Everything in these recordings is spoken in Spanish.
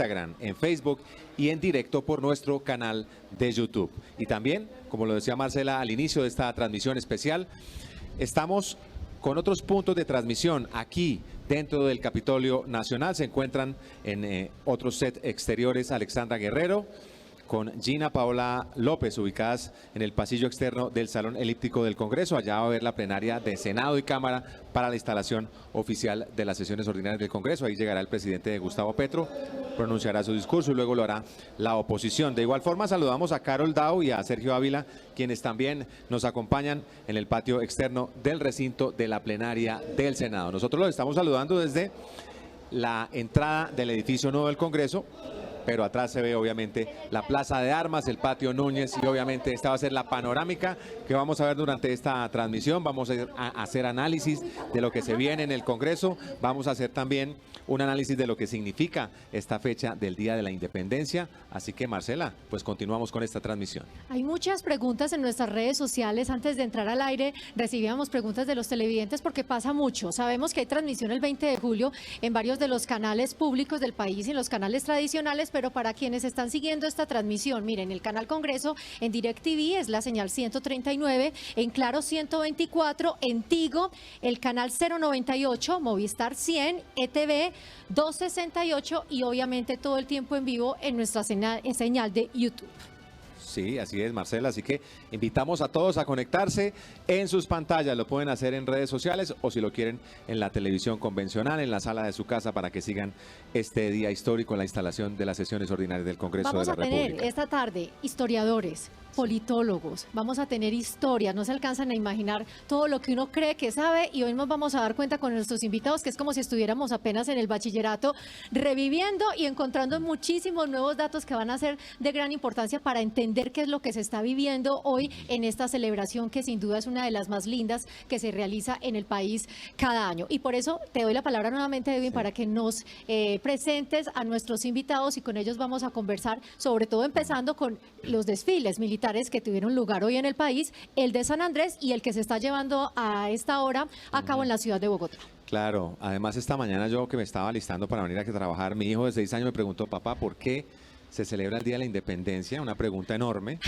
Instagram, en Facebook y en directo por nuestro canal de YouTube. Y también, como lo decía Marcela al inicio de esta transmisión especial, estamos con otros puntos de transmisión aquí dentro del Capitolio Nacional. Se encuentran en otros set exteriores Alexandra Guerrero con Gina Paola López, ubicadas en el pasillo externo del Salón Elíptico del Congreso. Allá va a haber la plenaria de Senado y Cámara para la instalación oficial de las sesiones ordinarias del Congreso. Ahí llegará el presidente Gustavo Petro, pronunciará su discurso y luego lo hará la oposición. De igual forma, saludamos a Carol Dao y a Sergio Ávila, quienes también nos acompañan en el patio externo del recinto de la plenaria del Senado. Nosotros los estamos saludando desde la entrada del edificio nuevo del Congreso, pero atrás se ve obviamente la Plaza de Armas, el patio Núñez, y obviamente esta va a ser la panorámica que vamos a ver durante esta transmisión. Vamos a hacer análisis de lo que se viene en el Congreso, vamos a hacer también un análisis de lo que significa esta fecha del Día de la Independencia. Así que, Marcela, pues continuamos con esta transmisión. Hay muchas preguntas en nuestras redes sociales. Antes de entrar al aire recibíamos preguntas de los televidentes porque pasa mucho. Sabemos que hay transmisión el 20 de julio en varios de los canales públicos del país y en los canales tradicionales, pero para quienes están siguiendo esta transmisión, miren, el canal Congreso en DirecTV es la señal 139, en Claro 124, en Tigo el canal 098, Movistar 100, ETV 268 y obviamente todo el tiempo en vivo en nuestra señal de YouTube. Sí, así es, Marcela. Así que invitamos a todos a conectarse en sus pantallas. Lo pueden hacer en redes sociales o si lo quieren en la televisión convencional, en la sala de su casa, para que sigan este día histórico en la instalación de las sesiones ordinarias del Congreso de la República. Vamos a tener esta tarde historiadores, politólogos, vamos a tener historias, no se alcanzan a imaginar todo lo que uno cree que sabe, y hoy nos vamos a dar cuenta con nuestros invitados que es como si estuviéramos apenas en el bachillerato, reviviendo y encontrando muchísimos nuevos datos que van a ser de gran importancia para entender qué es lo que se está viviendo hoy en esta celebración, que sin duda es una de las más lindas que se realiza en el país cada año. Y por eso te doy la palabra nuevamente, Edwin, para que nos presentes a nuestros invitados, y con ellos vamos a conversar, sobre todo empezando con los desfiles militares que tuvieron lugar hoy en el país, el de San Andrés y el que se está llevando a esta hora a cabo en la ciudad de Bogotá. Claro, además esta mañana yo que me estaba alistando para venir a trabajar, mi hijo de 6 años me preguntó: papá, ¿por qué se celebra el Día de la Independencia? Una pregunta enorme.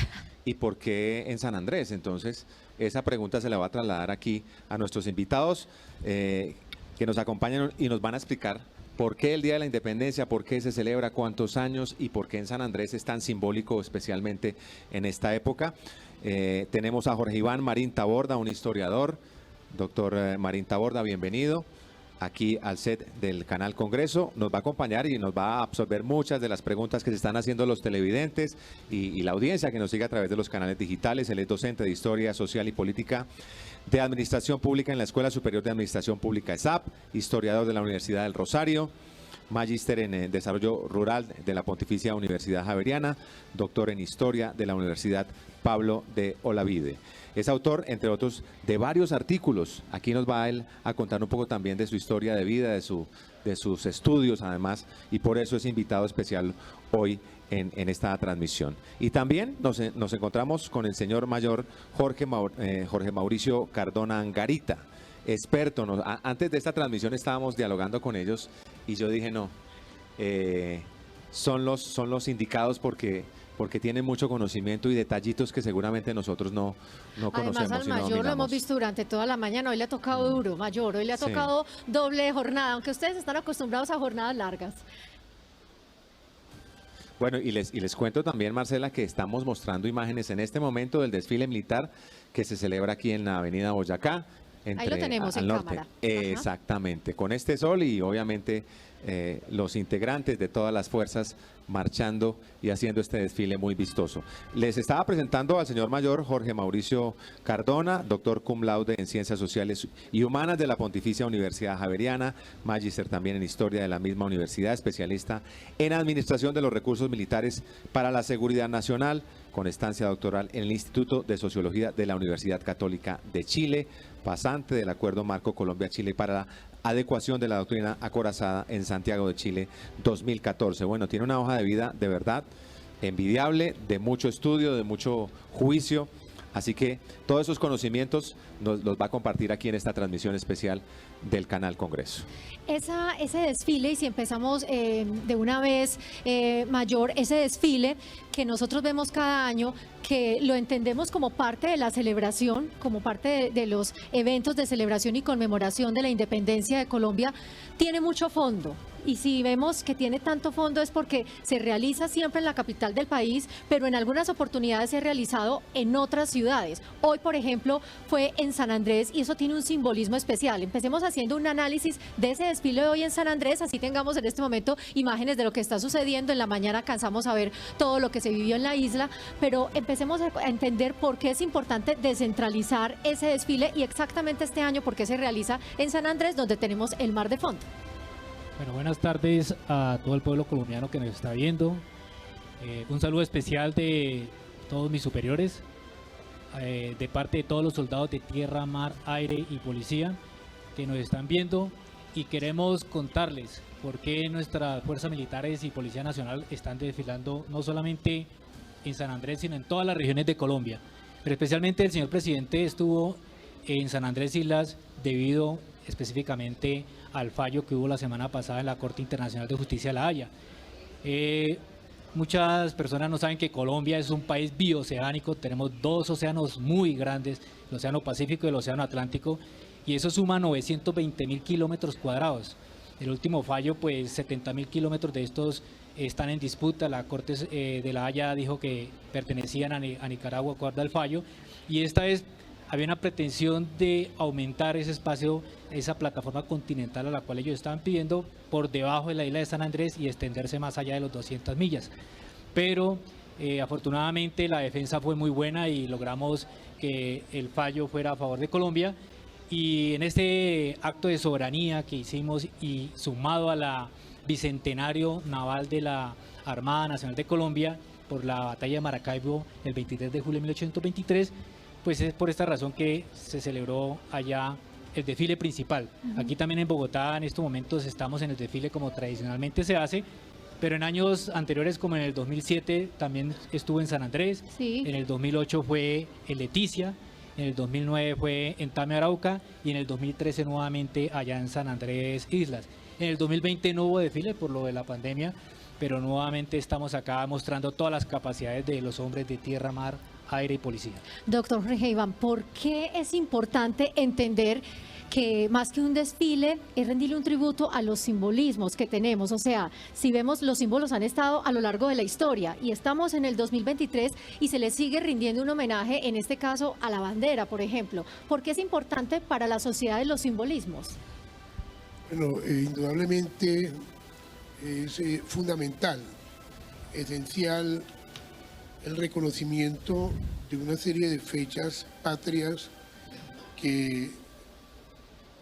¿Y por qué en San Andrés? Entonces, esa pregunta se la va a trasladar aquí a nuestros invitados que nos acompañan y nos van a explicar por qué el Día de la Independencia, por qué se celebra, cuántos años y por qué en San Andrés es tan simbólico, especialmente en esta época. Tenemos a Jorge Iván Marín Taborda, un historiador. Doctor Marín Taborda, bienvenido aquí al set del canal Congreso. Nos va a acompañar y nos va a absorber muchas de las preguntas que se están haciendo los televidentes y la audiencia que nos sigue a través de los canales digitales. Él es docente de Historia Social y Política de Administración Pública en la Escuela Superior de Administración Pública ESAP, historiador de la Universidad del Rosario, magíster en Desarrollo Rural de la Pontificia Universidad Javeriana, doctor en Historia de la Universidad Pablo de Olavide. Es autor, entre otros, de varios artículos. Aquí nos va él a contar un poco también de su historia de vida, de sus estudios, además, y por eso es invitado especial hoy en esta transmisión. Y también nos encontramos con el señor mayor Jorge Mauricio Cardona Angarita, experto. Antes de esta transmisión estábamos dialogando con ellos y yo dije, no, son los indicados porque tienen mucho conocimiento y detallitos que seguramente nosotros no conocemos. Además, al mayor lo hemos visto durante toda la mañana. Hoy le ha tocado duro, mayor. Hoy le ha tocado doble jornada, aunque ustedes están acostumbrados a jornadas largas. Bueno, y les cuento también, Marcela, que estamos mostrando imágenes en este momento del desfile militar que se celebra aquí en la avenida Boyacá. Ahí lo tenemos en norte. cámara. Exactamente, con este sol y obviamente los integrantes de todas las fuerzas marchando y haciendo este desfile muy vistoso. Les estaba presentando al señor mayor Jorge Mauricio Cardona, doctor cum laude en Ciencias Sociales y Humanas de la Pontificia Universidad Javeriana, magíster también en Historia de la misma universidad, especialista en Administración de los Recursos Militares para la Seguridad Nacional, con estancia doctoral en el Instituto de Sociología de la Universidad Católica de Chile, pasante del Acuerdo Marco Colombia-Chile para la adecuación de la doctrina acorazada en Santiago de Chile 2014. Bueno, tiene una hoja de vida de verdad envidiable, de mucho estudio, de mucho juicio Así que todos esos conocimientos los va a compartir aquí en esta transmisión especial del Canal Congreso. Ese desfile, y si empezamos de una vez, Mayor, ese desfile que nosotros vemos cada año, que lo entendemos como parte de la celebración, como parte de los eventos de celebración y conmemoración de la independencia de Colombia, tiene mucho fondo. Y si vemos que tiene tanto fondo es porque se realiza siempre en la capital del país, pero en algunas oportunidades se ha realizado en otras ciudades. Hoy, por ejemplo, fue en San Andrés y eso tiene un simbolismo especial. Empecemos haciendo un análisis de ese desfile de hoy en San Andrés, así tengamos en este momento imágenes de lo que está sucediendo. En la mañana alcanzamos a ver todo lo que se vivió en la isla, pero empecemos a entender por qué es importante descentralizar ese desfile y exactamente este año por qué se realiza en San Andrés, donde tenemos el mar de fondo. Bueno, buenas tardes a todo el pueblo colombiano que nos está viendo. Un saludo especial de todos mis superiores, de parte de todos los soldados de tierra, mar, aire y policía que nos están viendo, y queremos contarles por qué nuestras fuerzas militares y Policía Nacional están desfilando no solamente en San Andrés, sino en todas las regiones de Colombia. Pero especialmente el señor presidente estuvo en San Andrés Islas debido específicamente al fallo que hubo la semana pasada en la Corte Internacional de Justicia de La Haya. Muchas personas no saben que Colombia es un país bioceánico, tenemos dos océanos muy grandes, el Océano Pacífico y el Océano Atlántico, y eso suma 920.000 kilómetros cuadrados. El último fallo, pues 70.000 kilómetros de estos están en disputa. La Corte de La Haya dijo que pertenecían a Nicaragua, acuerdo al fallo, y esta vez había una pretensión de aumentar ese espacio, esa plataforma continental a la cual ellos estaban pidiendo por debajo de la isla de San Andrés y extenderse más allá de los 200 millas. Pero afortunadamente la defensa fue muy buena y logramos que el fallo fuera a favor de Colombia. Y en este acto de soberanía que hicimos y sumado a la bicentenario naval de la Armada Nacional de Colombia por la batalla de Maracaibo el 23 de julio de 1823, pues es por esta razón que se celebró allá el desfile principal. Aquí también en Bogotá en estos momentos estamos en el desfile como tradicionalmente se hace, pero en años anteriores, como en el 2007 también estuvo en San Andrés, Sí. En el 2008 fue en Leticia, en el 2009 fue en Tame, Arauca, y en el 2013 nuevamente allá en San Andrés Islas. En el 2020 no hubo desfile por lo de la pandemia, pero nuevamente estamos acá mostrando todas las capacidades de los hombres de tierra, mar, aire y policía. Doctor Jorge Iván, ¿por qué es importante entender que más que un desfile es rendirle un tributo a los simbolismos que tenemos? O sea, si vemos, los símbolos han estado a lo largo de la historia y estamos en el 2023 y se le sigue rindiendo un homenaje, en este caso a la bandera, por ejemplo. ¿Por qué es importante para la sociedad los simbolismos? Bueno, indudablemente es fundamental, esencial el reconocimiento de una serie de fechas patrias que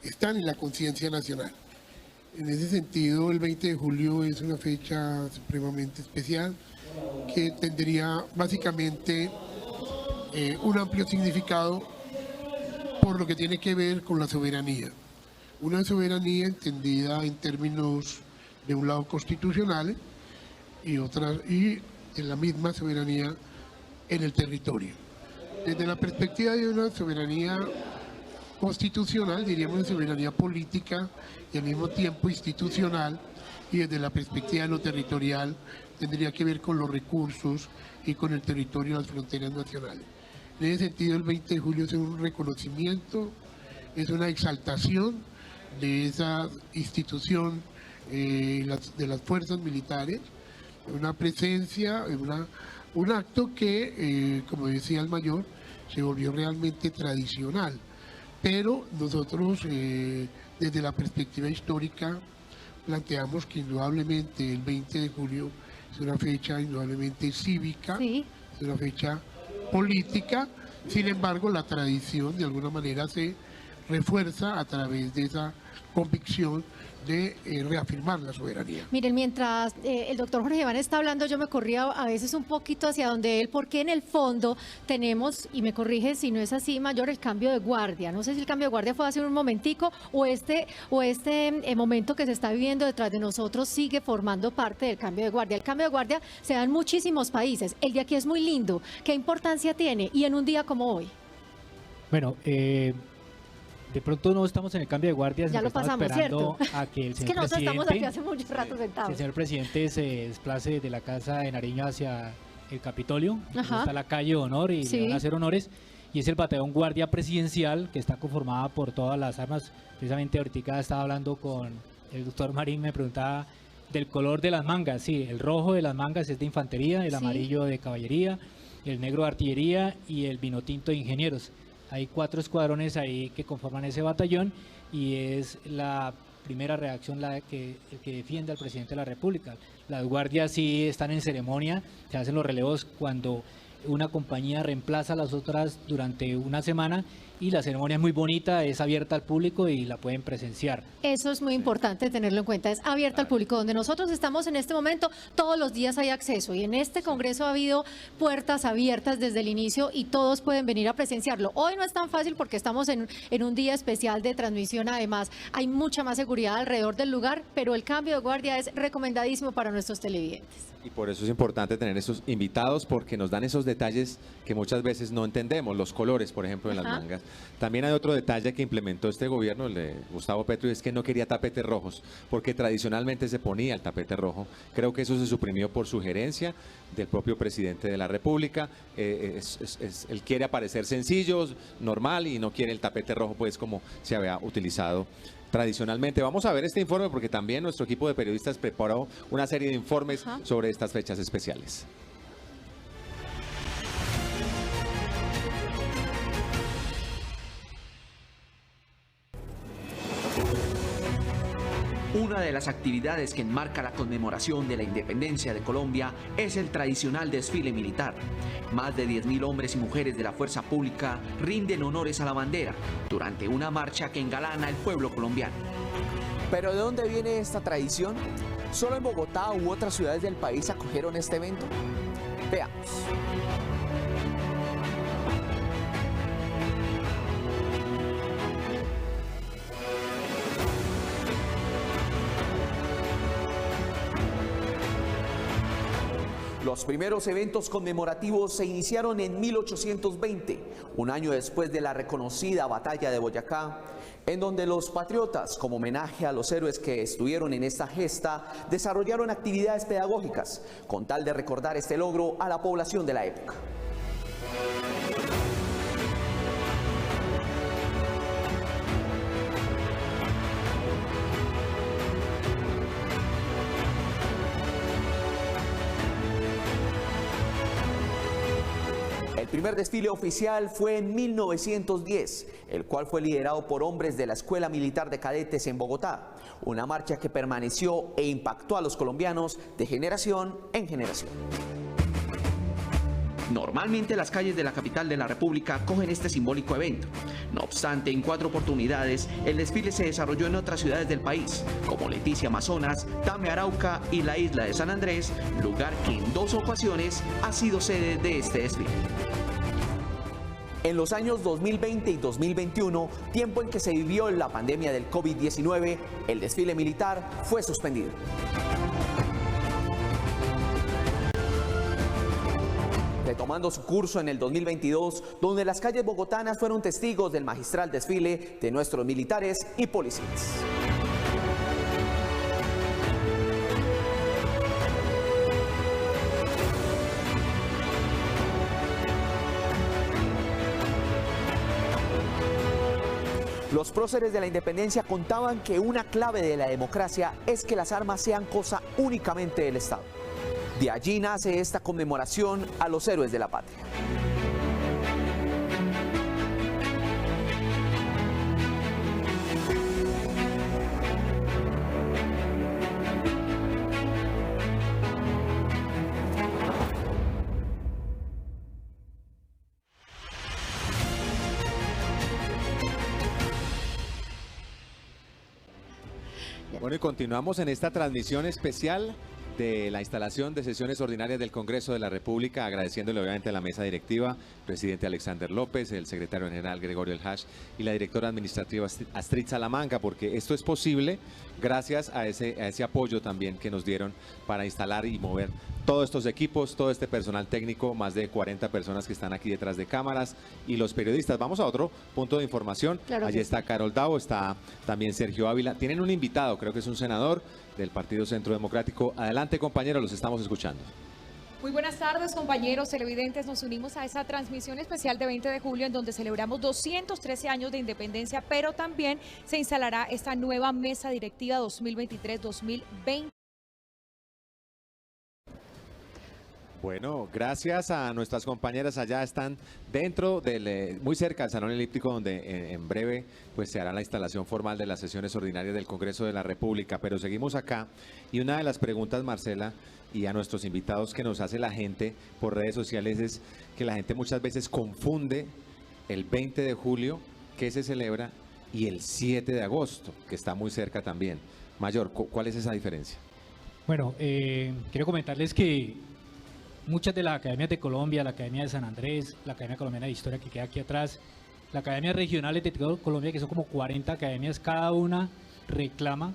están en la conciencia nacional. En ese sentido, el 20 de julio es una fecha supremamente especial que tendría básicamente un amplio significado por lo que tiene que ver con la soberanía. Una soberanía entendida en términos de un lado constitucionales y en la misma soberanía en el territorio. Desde la perspectiva de una soberanía constitucional, diríamos una soberanía política y al mismo tiempo institucional, y desde la perspectiva de lo territorial tendría que ver con los recursos y con el territorio y las fronteras nacionales. En ese sentido, el 20 de julio es un reconocimiento, es una exaltación de esa institución de las fuerzas militares, una presencia, un acto que, como decía el mayor, se volvió realmente tradicional. Pero nosotros, desde la perspectiva histórica, planteamos que indudablemente el 20 de julio es una fecha indudablemente cívica, Sí. es una fecha política. Sin embargo, la tradición de alguna manera se refuerza a través de esa convicción de reafirmar la soberanía. Miren, mientras el doctor Jorge Iván está hablando, yo me corría a veces un poquito hacia donde él, porque en el fondo tenemos, y me corrige si no es así, Mayor, el cambio de guardia. No sé si el cambio de guardia fue hace un momentico o este momento que se está viviendo detrás de nosotros sigue formando parte del cambio de guardia. El cambio de guardia se da en muchísimos países. El de aquí es muy lindo. ¿Qué importancia tiene? Y en un día como hoy. Bueno, de pronto no estamos en el cambio de guardias, ya lo estamos pasamos, esperando ¿cierto? a que el Es señor que nosotros presidente, estamos aquí hace mucho rato sentados. el señor presidente se desplace de la casa de Nariño hacia el Capitolio. Ajá. Está la calle de honor y Sí. le van a hacer honores. Y es el batallón guardia presidencial que está conformada por todas las armas. Precisamente ahorita estaba hablando con el doctor Marín, me preguntaba del color de las mangas. Sí, el rojo de las mangas es de infantería, el Sí. amarillo de caballería, el negro de artillería y el vino tinto de ingenieros. Hay 4 escuadrones ahí que conforman ese batallón y es la primera reacción el que defiende al presidente de la República. Las guardias sí están en ceremonia, se hacen los relevos cuando una compañía reemplaza a las otras durante una semana y la ceremonia es muy bonita, es abierta al público y la pueden presenciar. Eso es muy importante tenerlo en cuenta, es abierta al público. Donde nosotros estamos en este momento, todos los días hay acceso y en este Congreso ha habido puertas abiertas desde el inicio y todos pueden venir a presenciarlo. Hoy no es tan fácil porque estamos en un día especial de transmisión, además hay mucha más seguridad alrededor del lugar, pero el cambio de guardia es recomendadísimo para nuestros televidentes. Y por eso es importante tener esos invitados porque nos dan esos detalles que muchas veces no entendemos, los colores, por ejemplo, en las Ajá. mangas. También hay otro detalle que implementó este gobierno, el de Gustavo Petro, y es que no quería tapetes rojos, porque tradicionalmente se ponía el tapete rojo. Creo que eso se suprimió por sugerencia del propio presidente de la República. Él quiere aparecer sencillo, normal, y no quiere el tapete rojo, pues como se había utilizado tradicionalmente. Vamos a ver este informe porque también nuestro equipo de periodistas preparó una serie de informes Ajá. sobre estas fechas especiales. Una de las actividades que enmarca la conmemoración de la independencia de Colombia es el tradicional desfile militar. Más de 10.000 hombres y mujeres de la fuerza pública rinden honores a la bandera durante una marcha que engalana el pueblo colombiano. ¿Pero de dónde viene esta tradición? ¿Solo en Bogotá u otras ciudades del país acogieron este evento? Veamos. Los primeros eventos conmemorativos se iniciaron en 1820, un año después de la reconocida Batalla de Boyacá, en donde los patriotas, como homenaje a los héroes que estuvieron en esta gesta, desarrollaron actividades pedagógicas, con tal de recordar este logro a la población de la época. El primer desfile oficial fue en 1910, el cual fue liderado por hombres de la Escuela Militar de Cadetes en Bogotá, una marcha que permaneció e impactó a los colombianos de generación en generación. Normalmente las calles de la capital de la República acogen este simbólico evento. No obstante, en 4 oportunidades el desfile se desarrolló en otras ciudades del país, como Leticia, Amazonas, Tame, Arauca y la isla de San Andrés, lugar que en 2 ocasiones ha sido sede de este desfile. En los años 2020 y 2021, tiempo en que se vivió la pandemia del COVID-19, el desfile militar fue suspendido. Retomando su curso en el 2022, donde las calles bogotanas fueron testigos del magistral desfile de nuestros militares y policías. Los próceres de la independencia contaban que una clave de la democracia es que las armas sean cosa únicamente del Estado. De allí nace esta conmemoración a los héroes de la patria. Bueno, y continuamos en esta transmisión especial de la instalación de sesiones ordinarias del Congreso de la República, agradeciéndole obviamente a la mesa directiva, presidente Alexander López, el secretario general Gregorio El Hash y la directora administrativa Astrid Salamanca, porque esto es posible gracias a ese apoyo también que nos dieron para instalar y mover todos estos equipos, todo este personal técnico, más de 40 personas que están aquí detrás de cámaras y los periodistas. Vamos a otro punto de información. Claro, Allí sí. está Carol Davo, está también Sergio Ávila. Tienen un invitado, creo que es un senador del Partido Centro Democrático. Adelante, compañeros, los estamos escuchando. Muy buenas tardes, compañeros televidentes. Nos unimos a esa transmisión especial de 20 de julio en donde celebramos 213 años de independencia, pero también se instalará esta nueva mesa directiva 2023-2020. Bueno, gracias a nuestras compañeras allá, están dentro del, muy cerca del Salón Elíptico, donde en breve pues se hará la instalación formal de las sesiones ordinarias del Congreso de la República. Pero seguimos acá y una de las preguntas, Marcela, y a nuestros invitados que nos hace la gente por redes sociales es que la gente muchas veces confunde el 20 de julio, que se celebra, y el 7 de agosto, que está muy cerca también. Mayor, ¿cuál es esa diferencia? Bueno, quiero comentarles que muchas de las academias de Colombia, la Academia de San Andrés, la Academia Colombiana de Historia que queda aquí atrás, la Academia Regionales de Colombia, que son como 40 academias, cada una reclama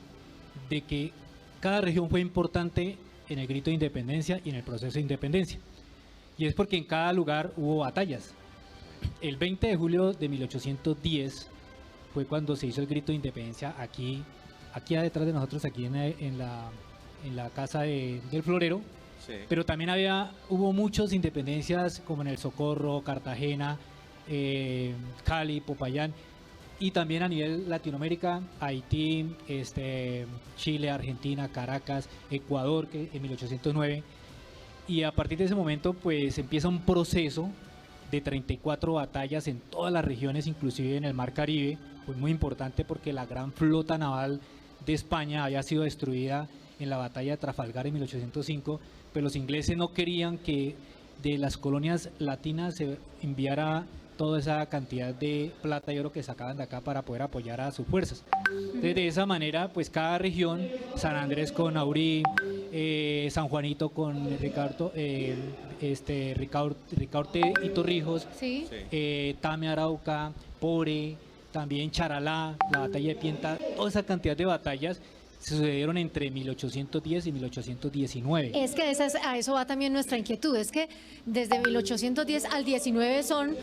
de que cada región fue importante en el grito de independencia y en el proceso de independencia. Y es porque en cada lugar hubo batallas. El 20 de julio de 1810 fue cuando se hizo el grito de independencia aquí detrás de nosotros, aquí en la casa del Florero. Sí. Pero también hubo muchas independencias como en El Socorro, Cartagena, Cali, Popayán, y también a nivel Latinoamérica, Haití, Chile, Argentina, Caracas, Ecuador, que en 1809. Y a partir de ese momento pues empieza un proceso de 34 batallas en todas las regiones, inclusive en el Mar Caribe, pues muy importante porque la gran flota naval de España había sido destruida en la batalla de Trafalgar en 1805, pero los ingleses no querían que de las colonias latinas se enviara toda esa cantidad de plata y oro que sacaban de acá para poder apoyar a sus fuerzas. Entonces, de esa manera, pues cada región, San Andrés con Aurí, San Juanito con Ricaurte y Torrijos, Sí. Tame, Arauca, Pore, también Charalá, la batalla de Pienta, toda esa cantidad de batallas se sucedieron entre 1810 y 1819. Es que a eso va también nuestra inquietud, es que desde 1810 al 19 son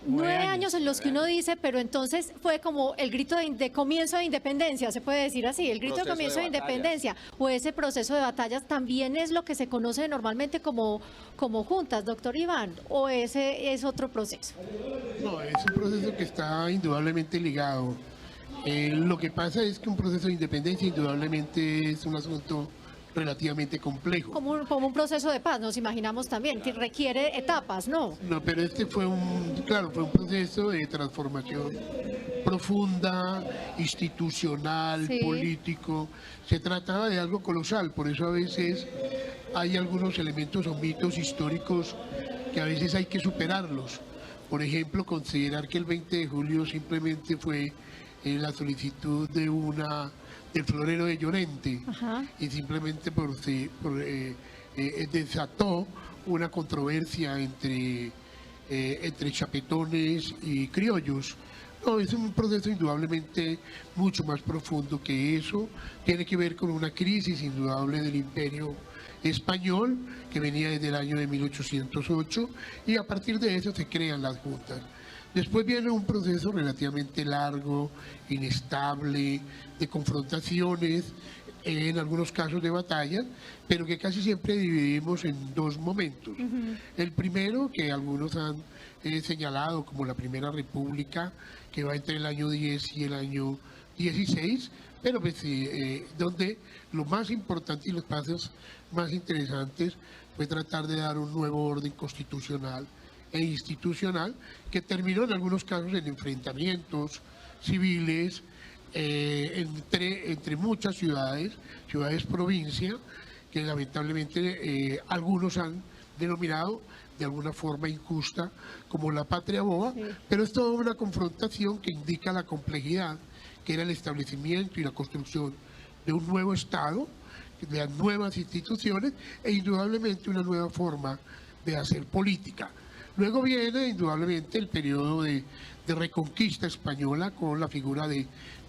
9 años en los que uno dice, pero entonces fue como el grito de comienzo de independencia, se puede decir así, el grito de Proceso comienzo de de batallas. independencia, o ese proceso de batallas también es lo que se conoce normalmente como juntas, doctor Iván, o ese es otro proceso. No, es un proceso que está indudablemente ligado. Lo que pasa es que un proceso de independencia indudablemente es un asunto relativamente complejo. Como un proceso de paz, nos imaginamos también, que requiere etapas, ¿no? No, pero este fue un proceso de transformación profunda, institucional, Sí. político. Se trataba de algo colosal, por eso a veces hay algunos elementos o mitos históricos que a veces hay que superarlos. Por ejemplo, considerar que el 20 de julio simplemente fue la solicitud del florero de Llorente, Ajá. y simplemente desató una controversia entre chapetones y criollos. No, es un proceso indudablemente mucho más profundo que eso. Tiene que ver con una crisis indudable del imperio español que venía desde el año de 1808, y a partir de eso se crean las juntas. Después viene un proceso relativamente largo, inestable, de confrontaciones, en algunos casos de batalla, pero que casi siempre dividimos en dos momentos. El primero, que algunos han señalado como la Primera República, que va entre el año 10 y el año 16, pero pues, donde lo más importante y los pasos más interesantes fue tratar de dar un nuevo orden constitucional e institucional que terminó en algunos casos en enfrentamientos civiles entre muchas ciudades provincia, que lamentablemente algunos han denominado de alguna forma injusta como la patria boba, Sí. pero es toda una confrontación que indica la complejidad que era el establecimiento y la construcción de un nuevo Estado, de las nuevas instituciones e indudablemente una nueva forma de hacer política. Luego viene indudablemente el periodo de reconquista española con la figura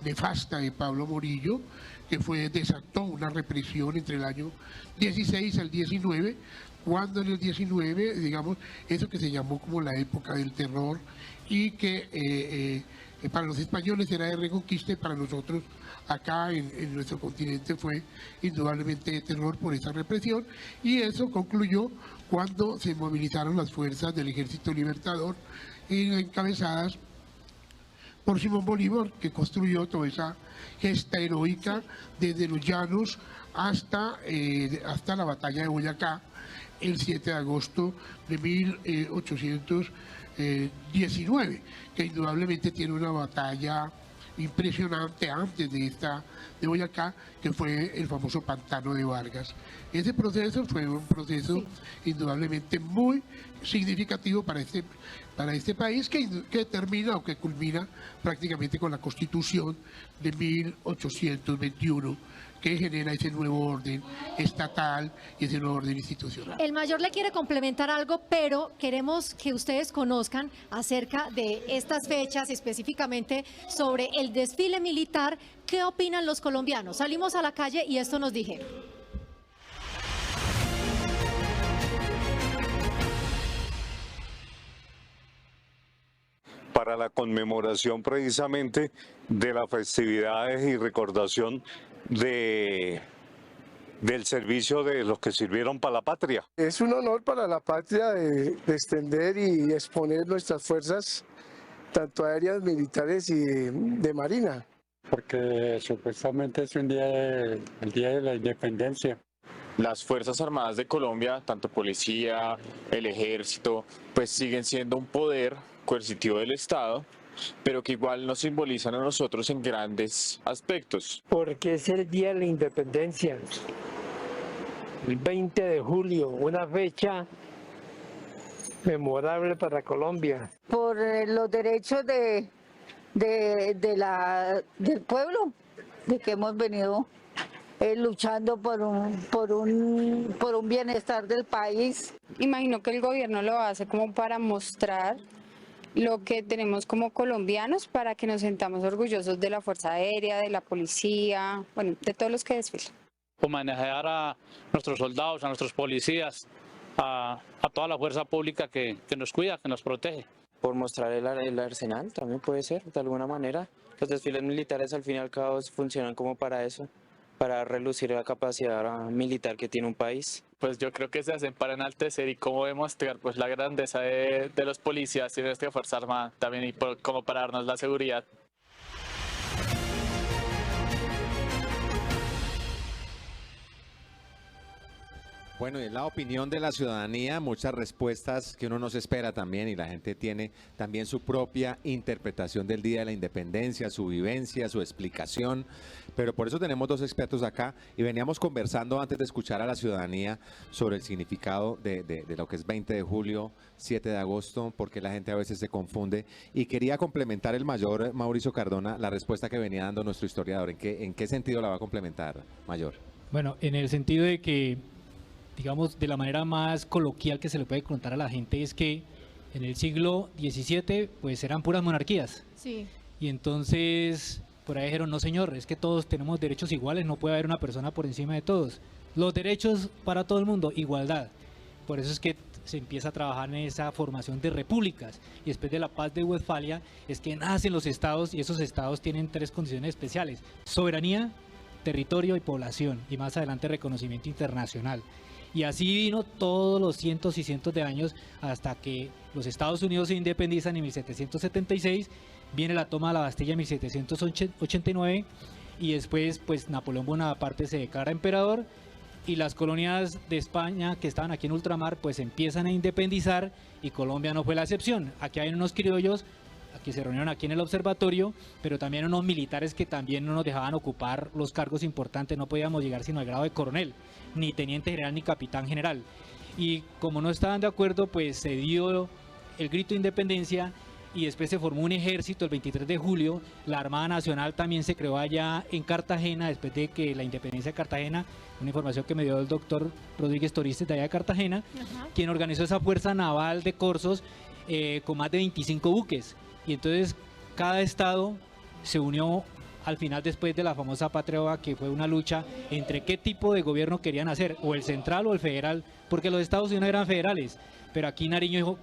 nefasta de Pablo Morillo, que desató una represión entre el año 16 al 19, cuando en el 19, digamos, eso que se llamó como la época del terror y que para los españoles era de reconquista y para nosotros acá en nuestro continente fue indudablemente de terror por esa represión, y eso concluyó cuando se movilizaron las fuerzas del Ejército Libertador encabezadas por Simón Bolívar, que construyó toda esa gesta heroica desde los llanos hasta la batalla de Boyacá el 7 de agosto de 1819, que indudablemente tiene una batalla impresionante antes de Boyacá, que fue el famoso Pantano de Vargas. Ese proceso fue un proceso indudablemente muy significativo para este país, que termina o que culmina prácticamente con la Constitución de 1821, que genera ese nuevo orden estatal y ese nuevo orden institucional. El mayor le quiere complementar algo, pero queremos que ustedes conozcan acerca de estas fechas, específicamente sobre el desfile militar. ¿Qué opinan los colombianos? Salimos a la calle y esto nos dijeron. Para la conmemoración precisamente de las festividades y recordación del servicio de los que sirvieron para la patria. Es un honor para la patria de extender y exponer nuestras fuerzas, tanto aéreas, militares y de marina. Porque supuestamente es el día de la independencia. Las Fuerzas Armadas de Colombia, tanto policía, el ejército, pues siguen siendo un poder coercitivo del Estado, pero que igual nos simbolizan a nosotros en grandes aspectos. Porque es el día de la independencia, el 20 de julio, una fecha memorable para Colombia. Por los derechos del pueblo, de que hemos venido luchando por un bienestar del país. Imagino que el gobierno lo hace como para mostrar lo que tenemos como colombianos, para que nos sintamos orgullosos de la Fuerza Aérea, de la policía, bueno, de todos los que desfilan. Homenajear a nuestros soldados, a nuestros policías, a toda la fuerza pública que nos cuida, que nos protege. Por mostrar el arsenal, también puede ser, de alguna manera. Los desfiles militares al fin y al cabo funcionan como para eso, para relucir la capacidad militar que tiene un país. Pues yo creo que se hacen para enaltecer y cómo demostrar pues la grandeza de los policías y de nuestra Fuerza Armada también, y como para darnos la seguridad. Bueno, y en la opinión de la ciudadanía, muchas respuestas que uno no se espera también, y la gente tiene también su propia interpretación del Día de la Independencia, su vivencia, su explicación, pero por eso tenemos dos expertos acá y veníamos conversando antes de escuchar a la ciudadanía sobre el significado de lo que es 20 de julio, 7 de agosto, porque la gente a veces se confunde, y quería complementar el mayor Mauricio Cardona la respuesta que venía dando nuestro historiador. ¿En qué sentido la va a complementar, mayor? Bueno, en el sentido de que, digamos, de la manera más coloquial que se le puede contar a la gente, es que en el siglo XVII pues eran puras monarquías. Sí. Y entonces por ahí dijeron, no señor, es que todos tenemos derechos iguales, no puede haber una persona por encima de todos. Los derechos para todo el mundo, igualdad. Por eso es que se empieza a trabajar en esa formación de repúblicas, y después de la paz de Westfalia es que nacen los estados, y esos estados tienen tres condiciones especiales: soberanía, territorio y población, y más adelante reconocimiento internacional. Y así vino todos los cientos y cientos de años hasta que los Estados Unidos se independizan en 1776, viene la toma de la Bastilla en 1789, y después pues Napoleón Bonaparte se declara emperador, y las colonias de España que estaban aquí en ultramar pues empiezan a independizar, y Colombia no fue la excepción. Aquí hay unos criollos que se reunieron aquí en el observatorio, pero también unos militares que también no nos dejaban ocupar los cargos importantes, no podíamos llegar sino al grado de coronel, ni teniente general ni capitán general. Y como no estaban de acuerdo, pues se dio el grito de independencia, y después se formó un ejército el 23 de julio. La Armada Nacional también se creó allá en Cartagena, después de que la independencia de Cartagena, una información que me dio el doctor Rodríguez Toristes de allá de Cartagena, quien organizó esa fuerza naval de corzos con más de 25 buques. Y entonces cada estado se unió al final después de la famosa Patria Boba, que fue una lucha entre qué tipo de gobierno querían hacer, o el central o el federal, porque los Estados Unidos eran federales, pero aquí Nariño dijo,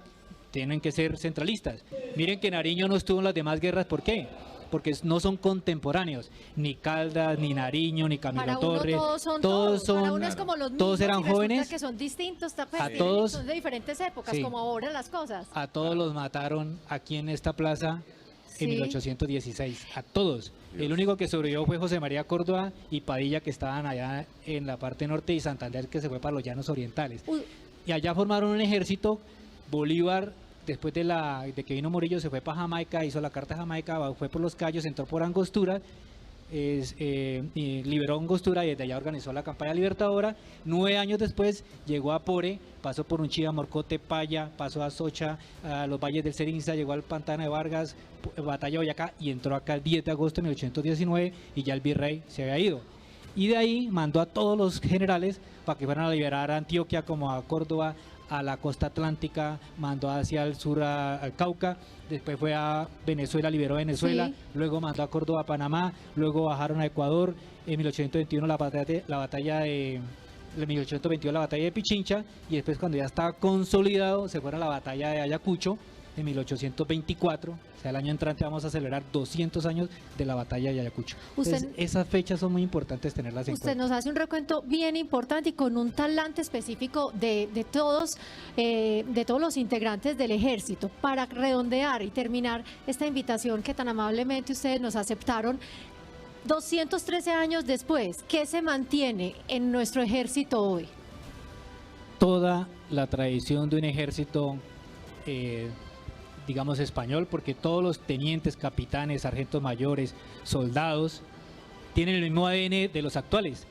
tienen que ser centralistas. Miren que Nariño no estuvo en las demás guerras, ¿por qué? Porque no son contemporáneos, ni Caldas, ni Nariño, ni Camilo Torres, todos son, para uno es como los mismos, todos eran jóvenes, que son distintos, a todos, son de diferentes épocas, sí, como ahora las cosas. A todos los mataron aquí en esta plaza en 1816, a todos. El único que sobrevivió fue José María Córdoba y Padilla, que estaban allá en la parte norte, y Santander, que se fue para los llanos orientales. Y allá formaron un ejército. Bolívar, después de que vino Morillo, se fue para Jamaica, hizo la Carta de Jamaica, fue por los Cayos, entró por Angostura, y liberó Angostura, y desde allá organizó la campaña libertadora. 9 años después llegó a Pore, pasó por Unchía, Morcote, Paya, pasó a Socha, a los valles del Cerinza, llegó al Pantano de Vargas, batalla de Boyacá, y entró acá el 10 de agosto de 1819, y ya el virrey se había ido. Y de ahí mandó a todos los generales para que fueran a liberar a Antioquia, como a Córdoba, a la costa atlántica, mandó hacia el sur al Cauca, después fue a Venezuela, liberó Venezuela, luego mandó a Córdoba, a Panamá, luego bajaron a Ecuador, en 1821 la batalla de 1822 la batalla de Pichincha, y después, cuando ya estaba consolidado, se fueron a la batalla de Ayacucho en 1824, o sea, el año entrante vamos a celebrar 200 años de la batalla de Ayacucho. Entonces, esas fechas son muy importantes tenerlas en cuenta. Usted nos hace un recuento bien importante y con un talante específico de todos los integrantes del ejército. Para redondear y terminar esta invitación que tan amablemente ustedes nos aceptaron, 213 años después, ¿qué se mantiene en nuestro ejército hoy? Toda la tradición de un ejército digamos español, porque todos los tenientes, capitanes, sargentos mayores, soldados, tienen el mismo ADN de los actuales.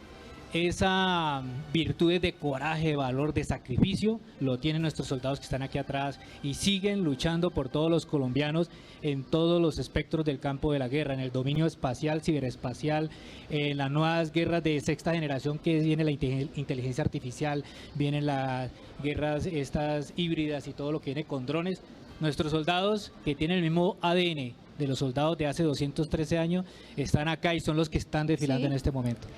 Esa virtudes de coraje, de valor, de sacrificio, lo tienen nuestros soldados que están aquí atrás y siguen luchando por todos los colombianos en todos los espectros del campo de la guerra, en el dominio espacial, ciberespacial, en las nuevas guerras de sexta generación, que viene la inteligencia artificial, vienen las guerras estas híbridas y todo lo que viene con drones. Nuestros soldados, que tienen el mismo ADN de los soldados de hace 213 años, están acá y son los que están desfilando en este momento.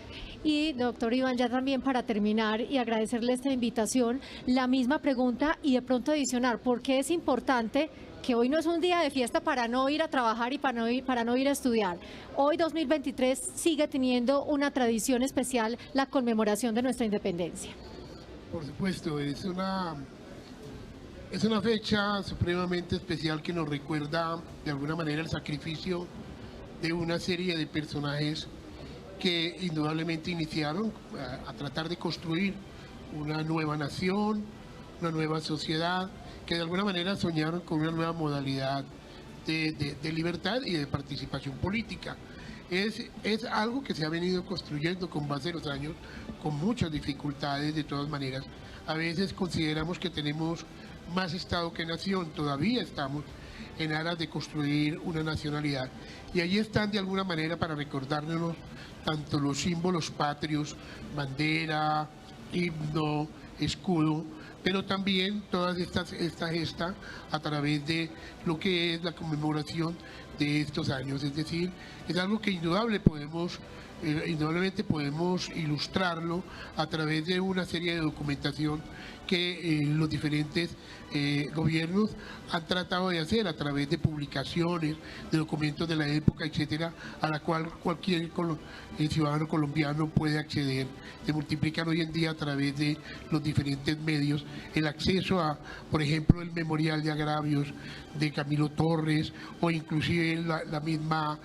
Y doctor Iván, ya también para terminar y agradecerle esta invitación, la misma pregunta y de pronto adicionar, ¿por qué es importante que hoy no es un día de fiesta para no ir a trabajar y para no ir a estudiar? Hoy 2023 sigue teniendo una tradición especial, la conmemoración de nuestra independencia. Por supuesto, es una fecha supremamente especial que nos recuerda de alguna manera el sacrificio de una serie de personajes que indudablemente iniciaron a tratar de construir una nueva nación, una nueva sociedad, que de alguna manera soñaron con una nueva modalidad de libertad y de participación política. Es algo que se ha venido construyendo con base en los años, con muchas dificultades de todas maneras. A veces consideramos que tenemos más Estado que nación, todavía estamos en aras de construir una nacionalidad. Y allí están de alguna manera para recordarnos tanto los símbolos patrios, bandera, himno, escudo, pero también todas esta gesta a través de lo que es la conmemoración de estos años. Es decir, es algo que indudablemente podemos ilustrarlo a través de una serie de documentación que los diferentes gobiernos han tratado de hacer a través de publicaciones, de documentos de la época, etcétera, a la cual cualquier ciudadano colombiano puede acceder. Se multiplican hoy en día a través de los diferentes medios el acceso a, por ejemplo, el memorial de agravios de Camilo Torres, o inclusive la misma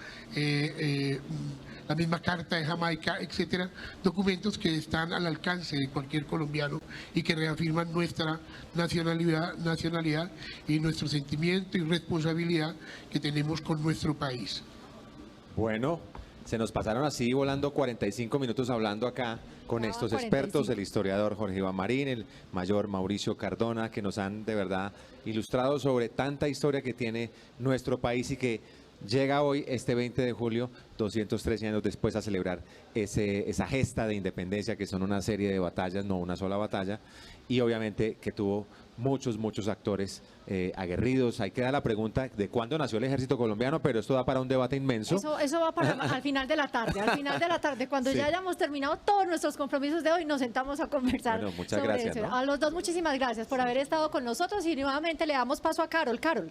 Carta de Jamaica, etcétera, documentos que están al alcance de cualquier colombiano y que reafirman nuestra nacionalidad y nuestro sentimiento y responsabilidad que tenemos con nuestro país. Bueno, Se nos pasaron así volando 45 minutos hablando acá con estos expertos, el historiador Jorge Iván Marín, el mayor Mauricio Cardona, que nos han de verdad ilustrado sobre tanta historia que tiene nuestro país y que llega hoy, este 20 de julio, 213 años después, a celebrar esa gesta de independencia, que son una serie de batallas, no una sola batalla, y obviamente que tuvo muchos actores aguerridos. Ahí queda la pregunta de cuándo nació el ejército colombiano, pero esto da para un debate inmenso. Eso va para al final de la tarde, cuando Sí. ya hayamos terminado todos nuestros compromisos de hoy, nos sentamos a conversar. Bueno, muchas sobre gracias, eso. ¿no? A los dos, muchísimas gracias por haber estado con nosotros y nuevamente le damos paso a Carol. Carol.